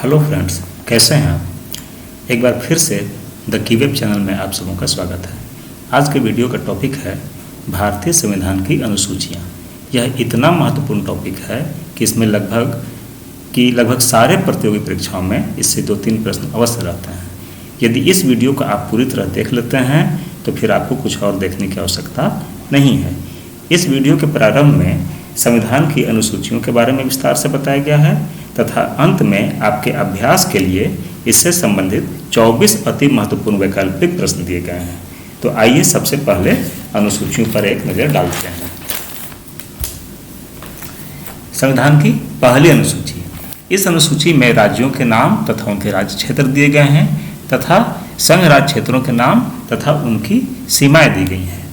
Hello friends, कैसे हैं आप। एक बार फिर से द की वेब चैनल में आप सबों का स्वागत है। आज के वीडियो का टॉपिक है भारतीय संविधान की अनुसूचियाँ। यह इतना महत्वपूर्ण टॉपिक है कि इसमें लगभग सारे प्रतियोगी परीक्षाओं में इससे 2-3 प्रश्न अवश्य रहते हैं। यदि इस वीडियो को आप पूरी तरह देख लेते हैं तो फिर आपको कुछ और देखने की आवश्यकता नहीं है। इस वीडियो के प्रारंभ में संविधान की अनुसूचियों के बारे में विस्तार से बताया गया है तथा अंत में आपके अभ्यास के लिए इससे संबंधित 24 अति महत्वपूर्ण वैकल्पिक प्रश्न दिए गए हैं। तो आइए सबसे पहले अनुसूचियों पर एक नज़र डालते हैं। संविधान की पहली अनुसूची। इस अनुसूची में राज्यों के नाम तथा उनके राज्य क्षेत्र दिए गए हैं तथा संघ राज्य क्षेत्रों के नाम तथा उनकी सीमाएं दी गई हैं।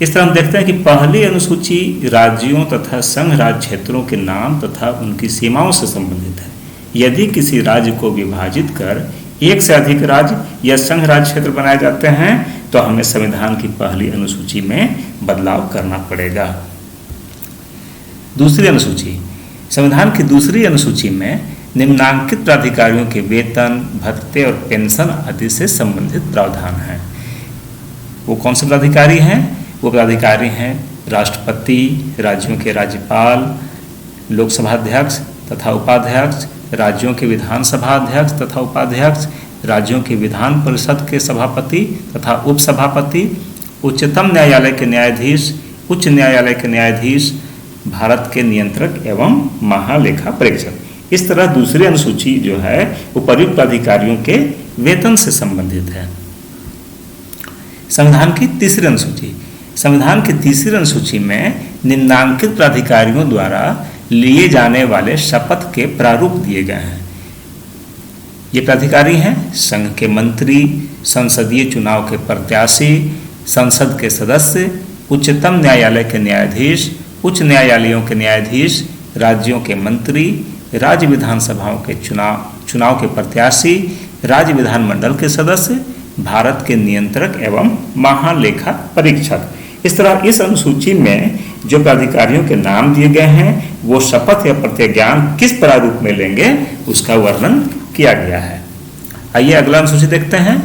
इस तरह हम देखते हैं कि पहली अनुसूची राज्यों तथा संघ राज्य क्षेत्रों के नाम तथा उनकी सीमाओं से संबंधित है। यदि किसी राज्य को विभाजित कर एक से अधिक राज्य या संघ राज्य क्षेत्र बनाए जाते हैं तो हमें संविधान की पहली अनुसूची में बदलाव करना पड़ेगा। दूसरी अनुसूची। संविधान की दूसरी अनुसूची में निम्नांकित प्राधिकारियों के वेतन, भत्ते और पेंशन आदि से संबंधित प्रावधान हैं। वो कौन से प्राधिकारी हैं? वो प्राधिकारी हैं राष्ट्रपति, राज्यों के राज्यपाल, लोकसभा अध्यक्ष तथा उपाध्यक्ष, राज्यों के विधानसभा अध्यक्ष तथा उपाध्यक्ष, राज्यों के विधान परिषद के सभापति तथा उपसभापति, उच्चतम न्यायालय के न्यायाधीश, उच्च न्यायालय के न्यायाधीश, भारत के नियंत्रक एवं महालेखा परीक्षक। इस तरह दूसरी अनुसूची जो है उपर्युक्त प्राधिकारियों के वेतन से संबंधित है। संविधान की तीसरी अनुसूची। संविधान की तीसरी अनुसूची में निम्नांकित प्राधिकारियों द्वारा लिए जाने वाले शपथ के प्रारूप दिए गए हैं। ये प्राधिकारी हैं संघ के मंत्री, संसदीय चुनाव के प्रत्याशी, संसद के सदस्य, उच्चतम न्यायालय के न्यायाधीश, उच्च न्यायालयों के न्यायाधीश, राज्यों के मंत्री, राज्य विधानसभाओं के चुनाव के प्रत्याशी, राज्य विधानमंडल के सदस्य, भारत के नियंत्रक एवं महालेखा परीक्षक। इस तरह इस अनुसूची में जो प्राधिकारियों के नाम दिए गए हैं वो शपथ या प्रतिज्ञान किस प्रारूप में लेंगे उसका वर्णन किया गया है। आइए अगला अनुसूची देखते हैं।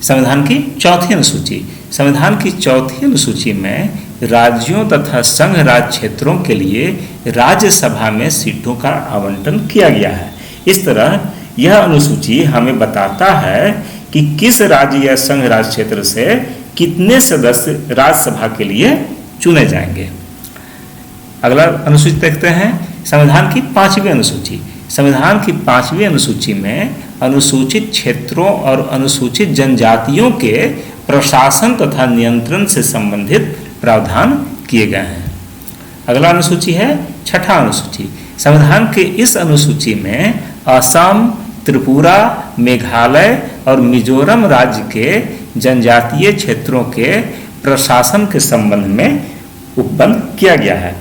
संविधान की चौथी अनुसूची। संविधान की चौथी अनुसूची में राज्यों तथा संघ राज्य क्षेत्रों के लिए राज्यसभा में सीटों का आवंटन किया गया है। इस तरह यह अनुसूची हमें बताता है कि किस राज्य या संघ राज्य क्षेत्र से कितने सदस्य राज्यसभा के लिए चुने जाएंगे। अगला अनुसूची देखते हैं। संविधान की पांचवी अनुसूची। संविधान की पांचवी अनुसूची में अनुसूचित क्षेत्रों और अनुसूचित जनजातियों के प्रशासन तथा नियंत्रण से संबंधित प्रावधान किए गए हैं। अगला अनुसूची है छठा अनुसूची। संविधान के इस अनुसूची में असम, त्रिपुरा, मेघालय और मिजोरम राज्य के जनजातीय क्षेत्रों के प्रशासन के संबंध में उपबंध किया गया है।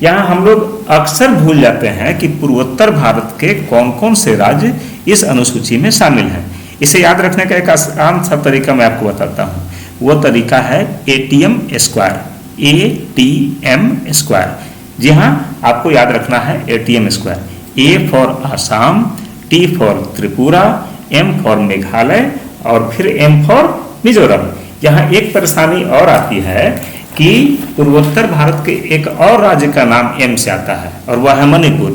यहाँ हम लोग अक्सर भूल जाते हैं कि पूर्वोत्तर भारत के कौन कौन से राज्य इस अनुसूची में शामिल हैं। इसे याद रखने का एक आसान सा तरीका मैं आपको बताता हूँ। वो तरीका है ATM स्क्वायर। ATM square. जी हाँ, आपको याद रखना है ATM square. A for Assam, T for Tripura, M for Meghalaya और फिर M फॉर मिजोरम। यहाँ एक परेशानी और आती है कि पूर्वोत्तर भारत के एक और राज्य का नाम M से आता है और वह है मणिपुर।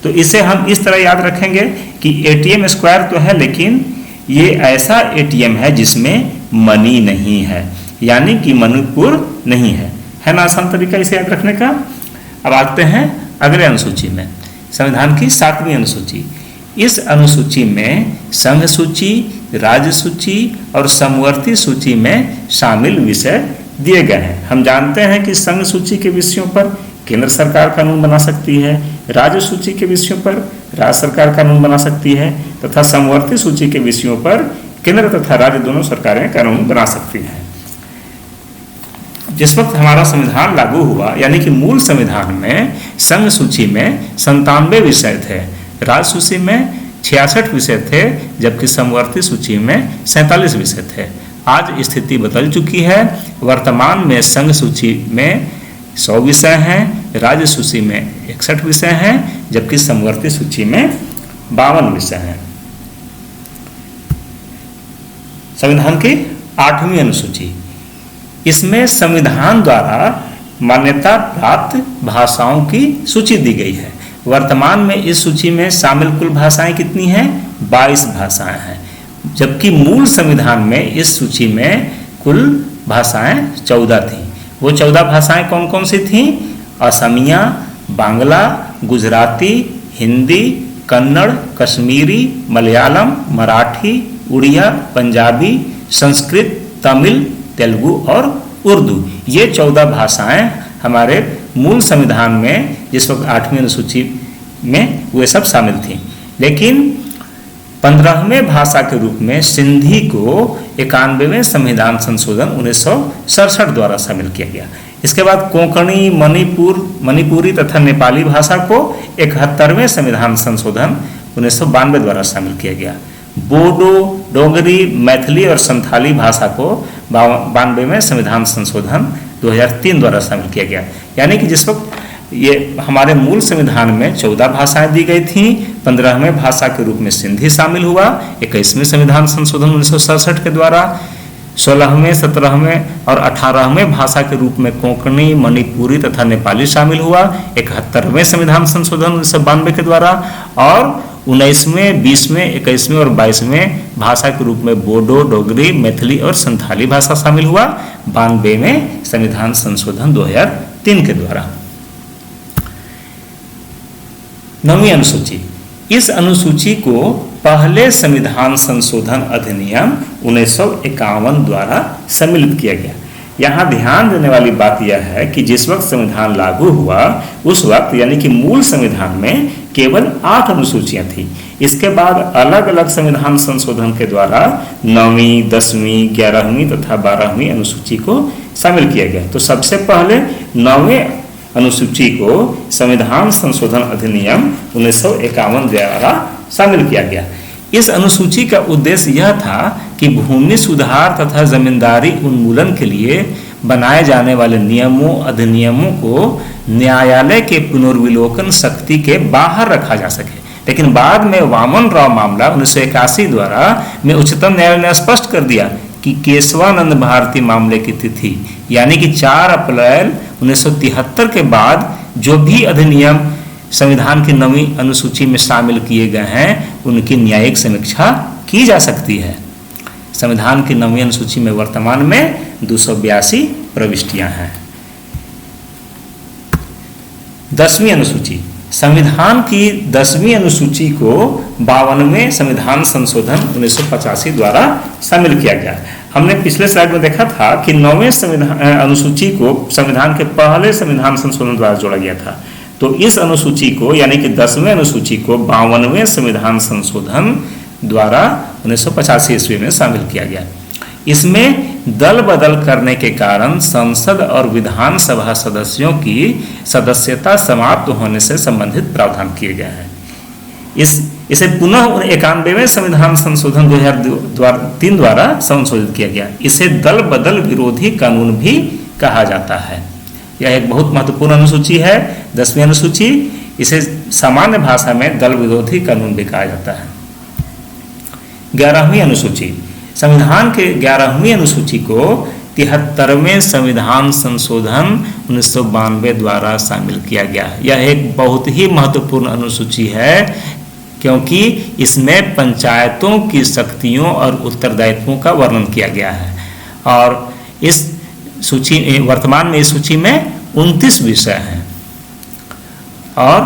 तो इसे हम इस तरह याद रखेंगे कि ATM स्क्वायर तो है लेकिन ये ऐसा ATM है जिसमें मणि नहीं है, यानी कि मणिपुर नहीं है ना आसान तरीका इसे याद रखने का। अब आते हैं अगले अनुसूची में। संविधान की सातवीं अनुसूची। इस अनुसूची में संघ सूची, राज्य सूची और समवर्ती सूची में शामिल विषय दिए गए हैं। हम जानते हैं कि संघ सूची के विषयों पर केंद्र सरकार कानून बना सकती है, राज्य सूची के विषयों पर राज्य सरकार कानून बना सकती है तथा समवर्ती सूची के विषयों पर केंद्र तथा राज्य दोनों सरकारें कानून बना सकती हैं। जिस वक्त हमारा संविधान लागू हुआ यानी कि मूल संविधान में संघ सूची में 97 विषय थे, राज्य सूची में 66 विषय थे जबकि समवर्ती सूची में 47 विषय थे। आज स्थिति बदल चुकी है। वर्तमान में संघ सूची में 100 विषय हैं, राज्य सूची में 61 विषय हैं जबकि समवर्ती सूची में 52 विषय हैं। संविधान की 8वीं अनुसूची, इसमें संविधान द्वारा मान्यता प्राप्त भाषाओं की सूची दी गई है। वर्तमान में इस सूची में शामिल कुल भाषाएं कितनी हैं? 22 भाषाएं हैं, जबकि मूल संविधान में इस सूची में कुल भाषाएं 14 थीं। वो 14 भाषाएं कौन कौन सी थीं? असमिया, बांग्ला, गुजराती, हिंदी, कन्नड़, कश्मीरी, मलयालम, मराठी, उड़िया, पंजाबी, संस्कृत, तमिल, तेलुगु और उर्दू। ये 14 भाषाएं हमारे मूल संविधान में जिस वक्त 8वीं अनुसूची में वे सब शामिल थीं। लेकिन 15वें भाषा के रूप में सिंधी को 91वें संविधान संशोधन 1967 द्वारा शामिल किया गया। इसके बाद कोंकणी, मणिपुरी तथा नेपाली भाषा को 71वें संविधान संशोधन 1992 द्वारा शामिल किया गया। बोडो, डोगरी, मैथिली और संथाली भाषा को 92वें संविधान संशोधन 2003 द्वारा शामिल किया गया। यानी कि जिस वक्त ये हमारे मूल संविधान में 14 भाषाएं दी गई थीं, 15वें भाषा के रूप में सिंधी शामिल हुआ 21वें संविधान संशोधन 1967 के द्वारा, 16वें, 17वें और 18वें भाषा के रूप में कोंकणी, मणिपुरी तथा नेपाली शामिल हुआ 71वें संविधान संशोधन 1992 के द्वारा, और 19वें, 20वें, 21वें और 22वें भाषा के रूप में बोडो, डोगरी, मैथिली और संथाली भाषा शामिल हुआ 92वें संविधान संशोधन 2003 के द्वारा। 9वीं अनुसूची, इस अनुसूची को पहले संविधान संशोधन अधिनियम 1951 द्वारा सम्मिलित किया गया। यहाँ ध्यान देने वाली बात यह है कि जिस वक्त संविधान लागू हुआ उस वक्त यानी कि मूल संविधान में केवल 8 अनुसूचियां थी। इसके बाद अलग अलग संविधान संशोधन के द्वारा 9वीं, 10वीं, 11वीं तथा 12वीं अनुसूची को शामिल किया गया। तो सबसे पहले 9वें अनुसूची को संविधान संशोधन अधिनियम 1951 द्वारा शामिल किया गया। इस अनुसूची का उद्देश्य यह था कि भूमि सुधार तथा जमींदारी उन्मूलन के लिए बनाए जाने वाले नियमों, अधिनियमों को न्यायालय के पुनर्विलोकन शक्ति के बाहर रखा जा सके। लेकिन बाद में वामन राव मामला 1981 द्वारा में उच्चतम न्यायालय ने स्पष्ट कर दिया कि केशवानंद भारती मामले की तिथि यानी कि 4 अप्रैल 1973 के बाद जो भी अधिनियम संविधान की 9वीं अनुसूची में शामिल किए गए हैं उनकी न्यायिक समीक्षा की जा सकती है। संविधान की 9वीं अनुसूची में वर्तमान में 282 प्रविष्टियां हैं। 10वीं अनुसूची, संविधान की 10वीं अनुसूची को 52वें संविधान संशोधन 1985 द्वारा शामिल किया गया। हमने पिछले स्लाइड में देखा था कि 9वें संविधान अनुसूची को संविधान के पहले संविधान संशोधन द्वारा जोड़ा गया था। तो इस अनुसूची को यानी कि 10वें अनुसूची को 52वें संविधान संशोधन द्वारा 1985 ईस्वी में शामिल किया गया। इसमें दल बदल करने के कारण संसद और विधानसभा सदस्यों की सदस्यता समाप्त होने से संबंधित प्रावधान किए गए हैं। इसे पुनः 91वें संविधान संशोधन 2003 द्वारा संशोधित किया गया। इसे दल बदल विरोधी कानून भी कहा जाता है। यह एक बहुत महत्वपूर्ण अनुसूची है, 10वीं अनुसूची। इसे सामान्य भाषा में दल विरोधी कानून भी कहा जाता है। 11वीं अनुसूची, संविधान के 11वीं अनुसूची को 73वें संविधान संशोधन 1992 द्वारा शामिल किया गया। यह एक बहुत ही महत्वपूर्ण अनुसूची है क्योंकि इसमें पंचायतों की शक्तियों और उत्तरदायित्वों का वर्णन किया गया है। और इस सूची वर्तमान में इस सूची में 29 विषय हैं। और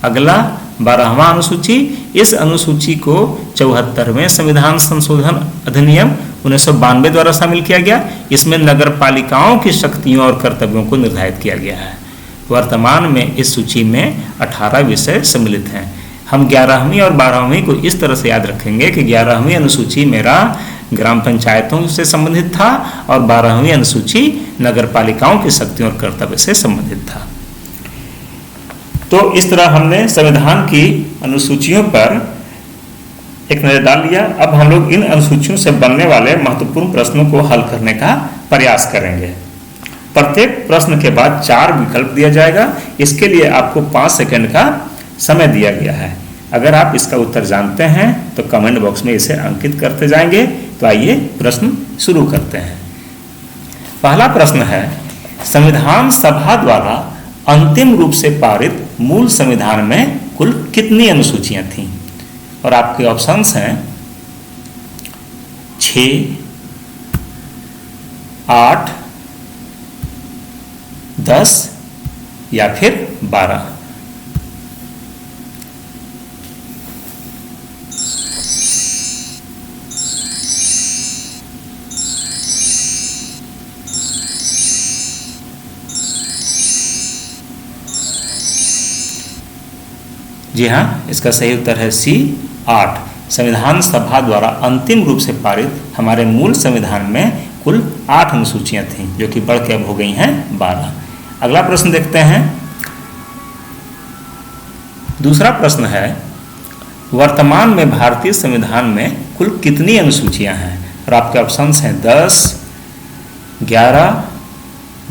अगला 12वां अनुसूची, इस अनुसूची को 74वें संविधान संशोधन अधिनियम 1992 द्वारा शामिल किया गया। इसमें नगर पालिकाओं की शक्तियों और कर्तव्यों को निर्धारित किया गया है। वर्तमान में इस सूची में 18 विषय सम्मिलित हैं। हम 11वीं और 12वीं को इस तरह से याद रखेंगे कि 11वीं अनुसूची मेरा ग्राम पंचायतों से संबंधित था और 12वीं अनुसूची नगर पालिकाओं की शक्तियों और कर्तव्य से संबंधित था। तो इस तरह हमने संविधान की अनुसूचियों पर एक नजर डाल लिया। अब हम लोग इन अनुसूचियों से बनने वाले महत्वपूर्ण प्रश्नों को हल करने का प्रयास करेंगे। प्रत्येक प्रश्न के बाद 4 विकल्प दिया जाएगा। इसके लिए आपको 5 सेकंड का समय दिया गया है। अगर आप इसका उत्तर जानते हैं तो कमेंट बॉक्स में इसे अंकित करते जाएंगे। तो आइए प्रश्न शुरू करते हैं। पहला प्रश्न है, संविधान सभा द्वारा अंतिम रूप से पारित मूल संविधान में कुल कितनी अनुसूचियां थीं? और आपके ऑप्शंस हैं 6, 8, 10 या फिर 12। जी हाँ, इसका सही उत्तर है सी 8। संविधान सभा द्वारा अंतिम रूप से पारित हमारे मूल संविधान में कुल 8 अनुसूचियां थीं, जो कि बढ़ के अब हो गई हैं 12। अगला प्रश्न देखते हैं। दूसरा प्रश्न है, वर्तमान में भारतीय संविधान में कुल कितनी अनुसूचियां हैं? और आपके ऑप्शंस हैं 10, 11,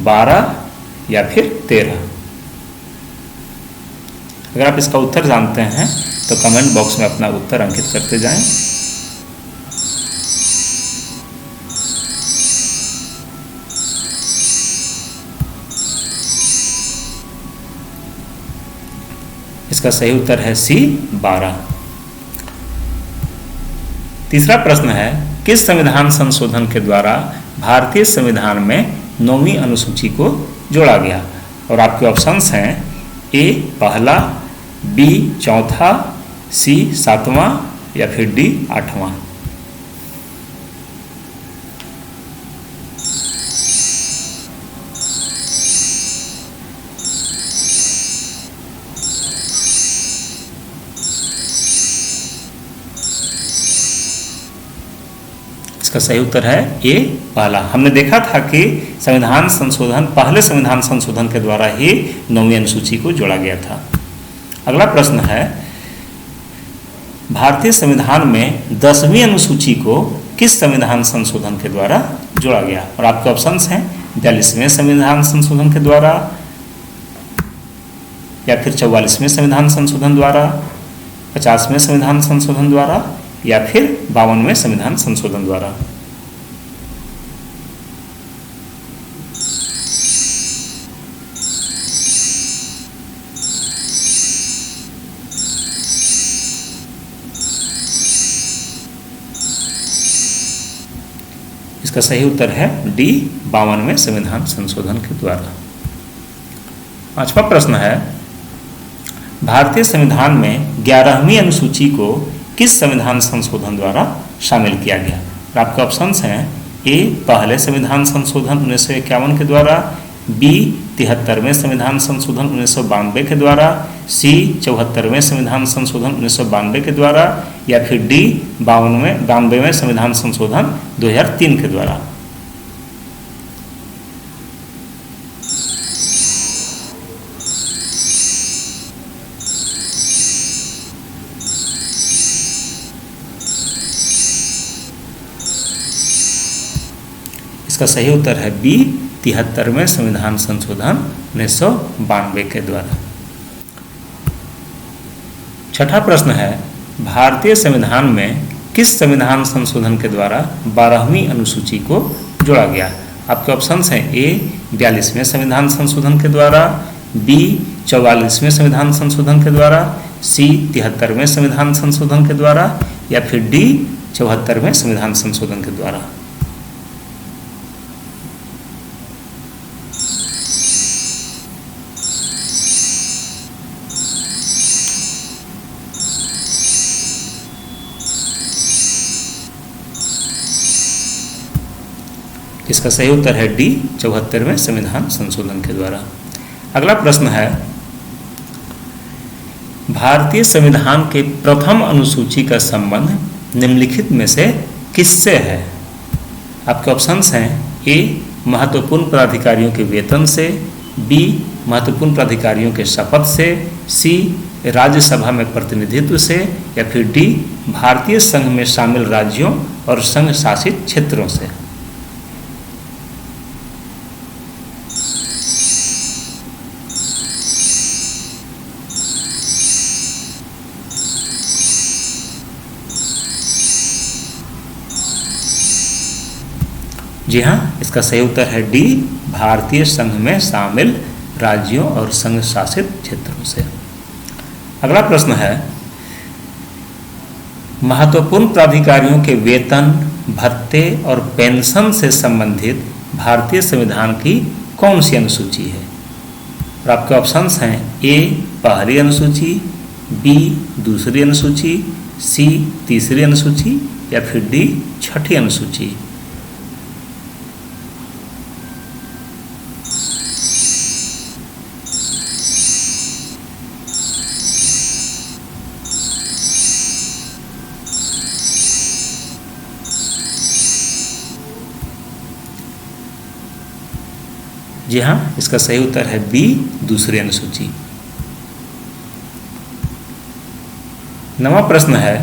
12 या फिर 13। अगर आप इसका उत्तर जानते हैं तो कमेंट बॉक्स में अपना उत्तर अंकित करते जाएं। इसका सही उत्तर है सी 12। तीसरा प्रश्न है, किस संविधान संशोधन के द्वारा भारतीय संविधान में 9वीं अनुसूची को जोड़ा गया? और आपके ऑप्शंस हैं ए पहला, बी चौथा, सी 7वां या फिर डी 8वां। इसका सही उत्तर है ए पहला। हमने देखा था कि संविधान संशोधन, पहले संविधान संशोधन के द्वारा ही 9वीं अनुसूची को जोड़ा गया था। अगला प्रश्न है, भारतीय संविधान में 10वीं अनुसूची को किस संविधान संशोधन के द्वारा जोड़ा गया? और आपके ऑप्शंस हैं 42वें संविधान संशोधन के द्वारा या फिर 44वें संविधान संशोधन द्वारा, 50वें संविधान संशोधन द्वारा या फिर 52वें संविधान संशोधन द्वारा। इसका सही उत्तर है डी 52वें संविधान संशोधन के द्वारा। पांचवा प्रश्न है, भारतीय संविधान में 11वीं अनुसूची को किस संविधान संशोधन द्वारा शामिल किया गया? और आपके ऑप्शंस हैं ए पहले संविधान संशोधन 1951 के द्वारा, बी 73वें संविधान संशोधन 1992 के द्वारा, सी 74वें संविधान संशोधन 1992 के द्वारा या फिर डी 92वें संविधान संशोधन 2003 के द्वारा। इसका सही उत्तर है बी 73वें संविधान संशोधन 1992 के द्वारा। छठा प्रश्न है, भारतीय संविधान में किस संविधान संशोधन के द्वारा 12वीं अनुसूची को जोड़ा गया? आपके ऑप्शंस हैं ए 42वें संविधान संशोधन के द्वारा, बी 44वें संविधान संशोधन के द्वारा, सी 73वें संविधान संशोधन के द्वारा या फिर डी 74वें संविधान संशोधन के द्वारा। इसका सही उत्तर है डी 74वें संविधान संशोधन के द्वारा। अगला प्रश्न है, भारतीय संविधान के प्रथम अनुसूची का संबंध निम्नलिखित में से किससे है? आपके ऑप्शंस हैं ए महत्वपूर्ण पदाधिकारियों के वेतन से, बी महत्वपूर्ण पदाधिकारियों के शपथ से, सी राज्यसभा में प्रतिनिधित्व से या फिर डी भारतीय संघ में शामिल राज्यों और संघ शासित क्षेत्रों से। जी हाँ, इसका सही उत्तर है डी, भारतीय संघ में शामिल राज्यों और संघ शासित क्षेत्रों से। अगला प्रश्न है, महत्वपूर्ण प्राधिकारियों के वेतन, भत्ते और पेंशन से संबंधित भारतीय संविधान की कौन सी अनुसूची है? और आपके ऑप्शंस हैं ए पहली अनुसूची, बी दूसरी अनुसूची, सी तीसरी अनुसूची या फिर डी छठी अनुसूची। जी हाँ, इसका सही उत्तर है बी दूसरी अनुसूची। नवा प्रश्न है,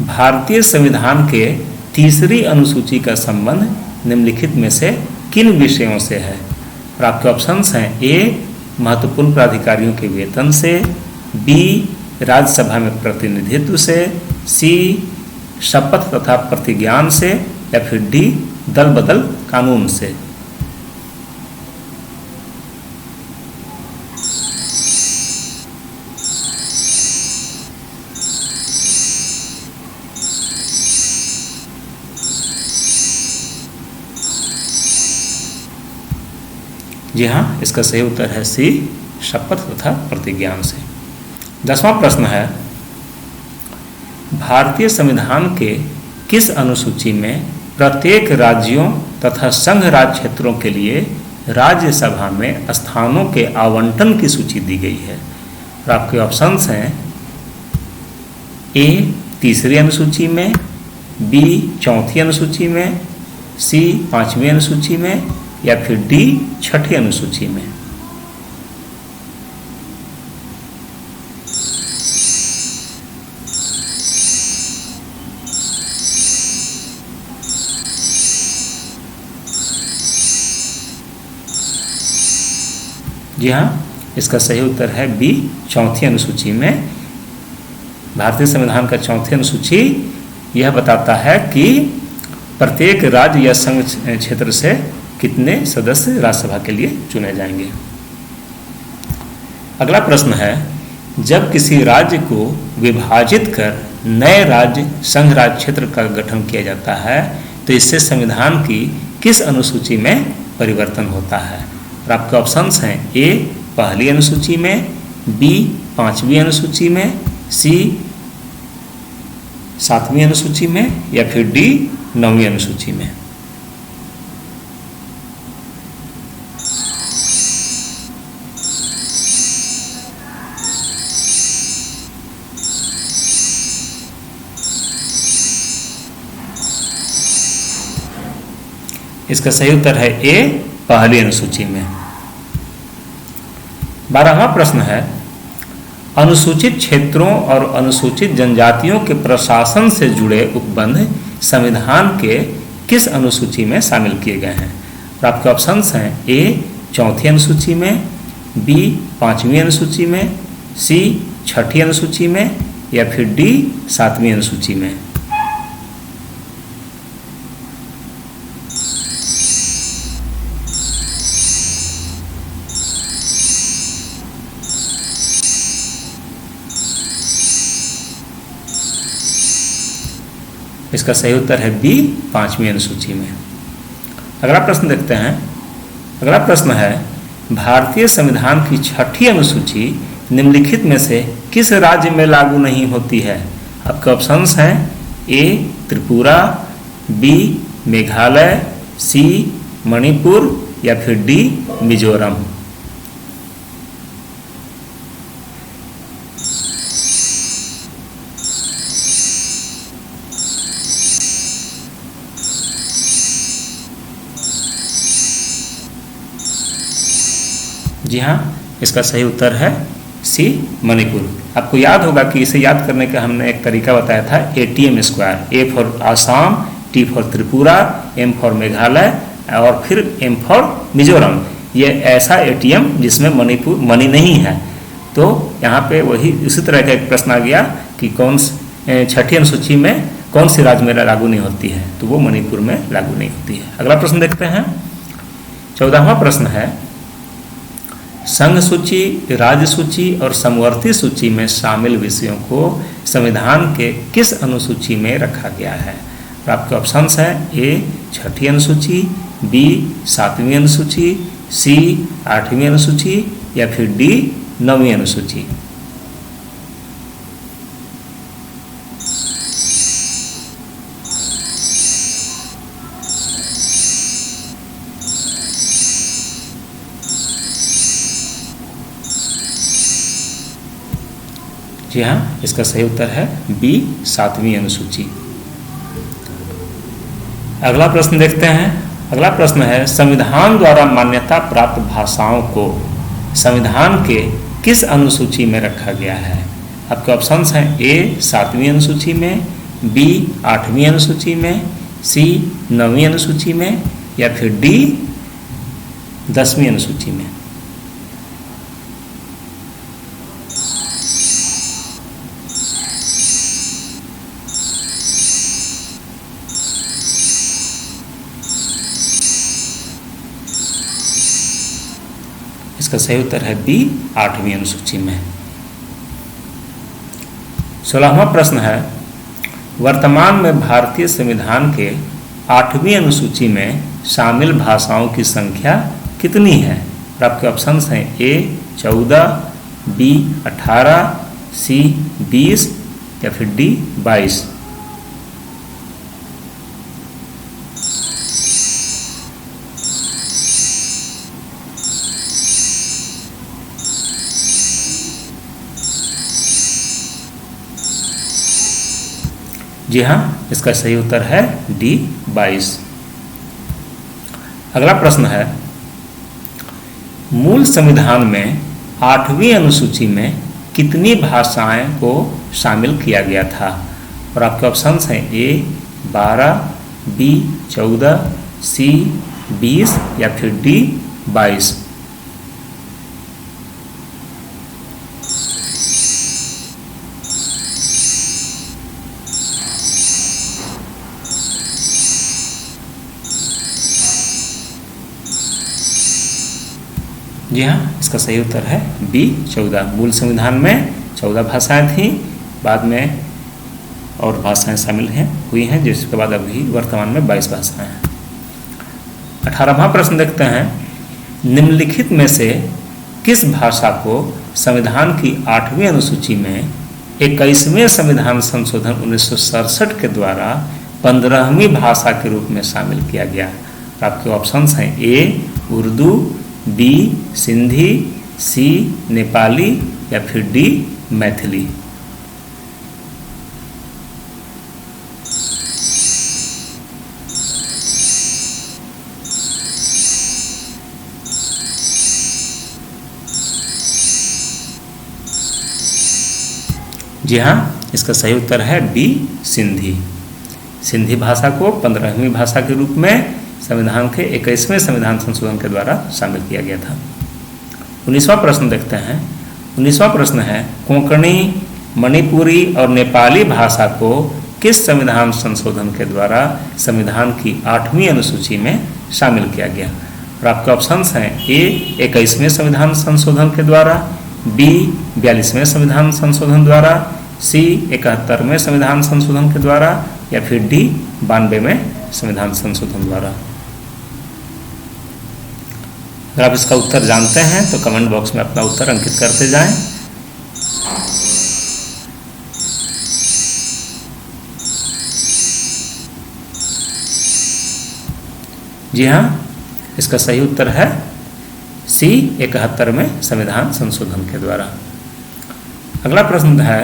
भारतीय संविधान के तीसरी अनुसूची का संबंध निम्नलिखित में से किन विषयों से है? और आपके ऑप्शंस हैं ए महत्वपूर्ण प्राधिकारियों के वेतन से, बी राज्यसभा में प्रतिनिधित्व से, सी शपथ तथा प्रतिज्ञान से या फिर डी दल बदल कानून से। जी हाँ, इसका सही उत्तर है सी शपथ तथा प्रतिज्ञान से। 10वां प्रश्न है, भारतीय संविधान के किस अनुसूची में प्रत्येक राज्यों तथा संघ राज्य क्षेत्रों के लिए राज्यसभा में स्थानों के आवंटन की सूची दी गई है? और आपके ऑप्शंस हैं ए तीसरी अनुसूची में, बी चौथी अनुसूची में, सी पांचवी अनुसूची में या फिर डी छठी अनुसूची में। जी हाँ, इसका सही उत्तर है बी चौथी अनुसूची में। भारतीय संविधान का चौथी अनुसूची यह बताता है कि प्रत्येक राज्य या संघ क्षेत्र से कितने सदस्य राज्यसभा के लिए चुने जाएंगे। अगला प्रश्न है, जब किसी राज्य को विभाजित कर नए राज्य संघ राज्य क्षेत्र का गठन किया जाता है तो इससे संविधान की किस अनुसूची में परिवर्तन होता है? और आपके ऑप्शंस हैं ए पहली अनुसूची में, बी पांचवी अनुसूची में, सी सातवीं अनुसूची में या फिर डी नौवीं अनुसूची में। इसका सही उत्तर है ए पहली अनुसूची में। 12वां प्रश्न है, अनुसूचित क्षेत्रों और अनुसूचित जनजातियों के प्रशासन से जुड़े उपबंध संविधान के किस अनुसूची में शामिल किए गए हैं? और आपके ऑप्शंस हैं ए चौथी अनुसूची में, बी पांचवी अनुसूची में, सी छठी अनुसूची में या फिर डी सातवीं अनुसूची में। इसका सही उत्तर है बी पांचवी अनुसूची में। अगला प्रश्न देखते हैं। अगला प्रश्न है, भारतीय संविधान की छठी अनुसूची निम्नलिखित में से किस राज्य में लागू नहीं होती है? आपके ऑप्शंस हैं ए त्रिपुरा, बी मेघालय, सी मणिपुर या फिर डी मिजोरम। जी हाँ, इसका सही उत्तर है सी मणिपुर। आपको याद होगा कि इसे याद करने का हमने एक तरीका बताया था, ATM square. A for Assam, T for Tripura, M for Meghalaya और फिर एम फॉर मिजोरम। ये ऐसा ATM जिसमें मणिपुर मणि नहीं है। तो यहाँ पे वही इसी तरह का एक प्रश्न आ गया कि कौन छठी अनुसूची में कौन सी राज्य में लागू नहीं होती है, तो वो मणिपुर में लागू नहीं होती है। अगला प्रश्न देखते हैं। 14वां प्रश्न है, संघ सूची, राज्य सूची और समवर्ती सूची में शामिल विषयों को संविधान के किस अनुसूची में रखा गया है? और आपके ऑप्शंस हैं ए 6ठी अनुसूची, बी 7वीं अनुसूची, सी 8वीं अनुसूची या फिर डी 9वीं अनुसूची। जी हाँ, इसका सही उत्तर है बी 7वीं अनुसूची। अगला प्रश्न देखते हैं। अगला प्रश्न है, संविधान द्वारा मान्यता प्राप्त भाषाओं को संविधान के किस अनुसूची में रखा गया है? आपके ऑप्शंस हैं ए 7वीं अनुसूची में, बी 8वीं अनुसूची में, सी 9वीं अनुसूची में या फिर डी 10वीं अनुसूची में। इसका सही उत्तर है बी 8वीं अनुसूची में। 16वां प्रश्न है, वर्तमान में भारतीय संविधान के 8वीं अनुसूची में शामिल भाषाओं की संख्या कितनी है? और आपके ऑप्शंस हैं ए 14, बी 18, सी 20 या फिर डी 22। जी हाँ, इसका सही उत्तर है डी 22। अगला प्रश्न है, मूल संविधान में 8वीं अनुसूची में कितनी भाषाएं को शामिल किया गया था? और आपके ऑप्शंस हैं ए 12, बी 14, सी 20 या फिर डी 22। जी हाँ, इसका सही उत्तर है बी 14। मूल संविधान में 14 भाषाएं थीं, बाद में और भाषाएं शामिल हुई हैं, जिसके बाद अभी वर्तमान में 22 भाषाएं हैं। 18वां प्रश्न देखते हैं, निम्नलिखित में से किस भाषा को संविधान की 8वीं अनुसूची में 21वें संविधान संशोधन 1967 के द्वारा 15वीं भाषा के रूप में शामिल किया गया? आपके ऑप्शंस हैं ए उर्दू, बी सिंधी, सी नेपाली या फिर डी मैथिली। जी हाँ, इसका सही उत्तर है बी सिंधी। सिंधी भाषा को 15वीं भाषा के रूप में संविधान के 21वें संविधान संशोधन के द्वारा शामिल किया गया था। 19वां प्रश्न देखते हैं। 19वां प्रश्न है, कोंकणी, मणिपुरी और नेपाली भाषा को किस संविधान संशोधन के द्वारा संविधान की 8वीं अनुसूची में शामिल किया गया? और आपके ऑप्शंस हैं ए 21वें संविधान संशोधन के द्वारा, बी 42वें संविधान संशोधन द्वारा, सी 71वें संविधान संशोधन के द्वारा या फिर डी 92वें संविधान संशोधन द्वारा। अगर आप इसका उत्तर जानते हैं तो कमेंट बॉक्स में अपना उत्तर अंकित करते जाएं। जी हाँ, इसका सही उत्तर है सी 71वें संविधान संशोधन के द्वारा। अगला प्रश्न है,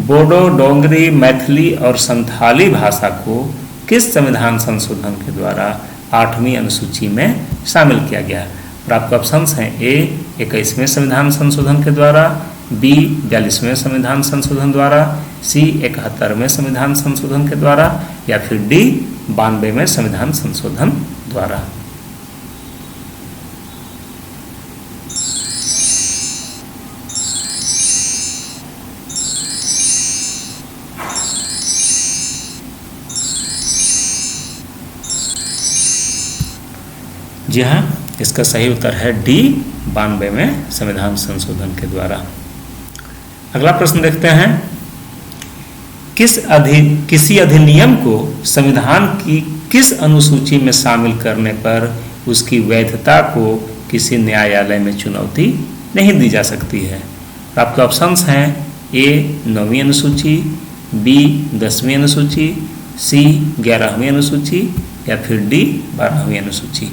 बोडो, डोंगरी, मैथिली और संथाली भाषा को किस संविधान संशोधन के द्वारा 8वीं अनुसूची में शामिल किया गया? और आपके ऑप्शंस हैं ए 21वें संविधान संशोधन के द्वारा, बी 42वें संविधान संशोधन द्वारा, सी 71वें संविधान संशोधन के द्वारा या फिर डी 92वें संविधान संशोधन द्वारा। जी हाँ, इसका सही उत्तर है डी 92वें संविधान संशोधन के द्वारा। अगला प्रश्न देखते हैं, किसी अधिनियम को संविधान की किस अनुसूची में शामिल करने पर उसकी वैधता को किसी न्यायालय में चुनौती नहीं दी जा सकती है। आपके ऑप्शंस हैं ए 9वीं अनुसूची, बी 10वीं अनुसूची, सी 11वीं अनुसूची या फिर डी 12वीं अनुसूची।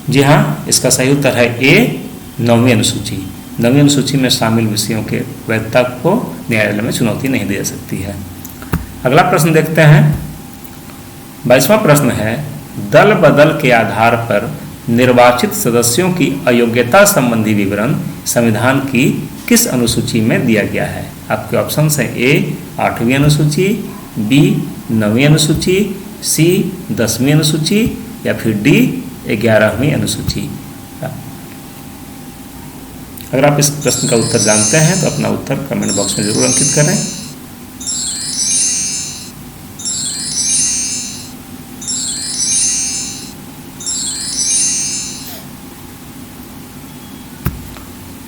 जी हाँ, इसका सही उत्तर है ए 9वीं अनुसूची। 9वीं अनुसूची में शामिल विषयों के वैधता को न्यायालय में चुनौती नहीं दी जा सकती है। अगला प्रश्न देखते हैं, 22वां प्रश्न है, दल बदल के आधार पर निर्वाचित सदस्यों की अयोग्यता संबंधी विवरण संविधान की किस अनुसूची में दिया गया है। आपके ऑप्शन हैं ए 8वीं अनुसूची, बी 9वीं अनुसूची, सी 10वीं अनुसूची या फिर डी 11वीं अनुसूची। अगर आप इस प्रश्न का उत्तर जानते हैं तो अपना उत्तर कमेंट बॉक्स में जरूर अंकित करें।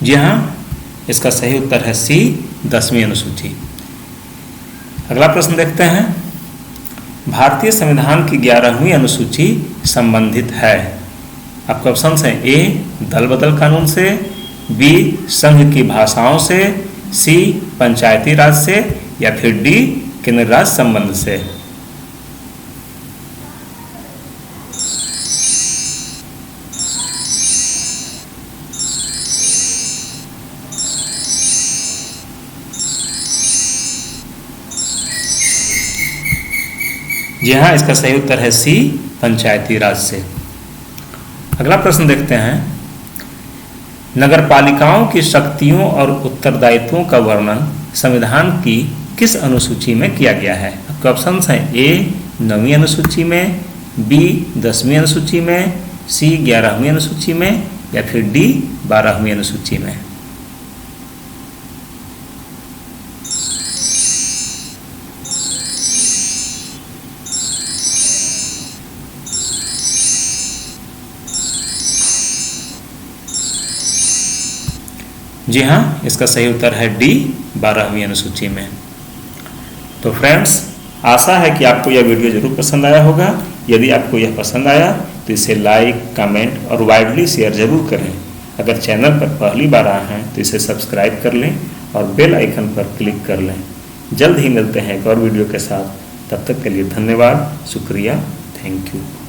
जी हाँ, इसका सही उत्तर है सी 10वीं अनुसूची। अगला प्रश्न देखते हैं, भारतीय संविधान की 11वीं अनुसूची संबंधित है। आपके ऑप्शन हैं ए दल बदल कानून से, बी संघ की भाषाओं से, सी पंचायती राज से या फिर डी केंद्र राज संबंध से। जी हाँ, इसका सही उत्तर है सी पंचायती राज से। अगला प्रश्न देखते हैं, नगरपालिकाओं की शक्तियों और उत्तरदायित्वों का वर्णन संविधान की किस अनुसूची में किया गया है। आपके ऑप्शन हैं ए 9वीं अनुसूची में, बी 10वीं अनुसूची में, सी 11वीं अनुसूची में या फिर डी 12वीं अनुसूची में। जी हाँ, इसका सही उत्तर है डी 12वीं अनुसूची में। तो फ्रेंड्स, आशा है कि आपको यह वीडियो जरूर पसंद आया होगा। यदि आपको यह पसंद आया तो इसे लाइक, कमेंट और वाइडली शेयर जरूर करें। अगर चैनल पर पहली बार आए हैं तो इसे सब्सक्राइब कर लें और बेल आइकन पर क्लिक कर लें। जल्द ही मिलते हैं एक और वीडियो के साथ। तब तक के लिए धन्यवाद, शुक्रिया, थैंक यू।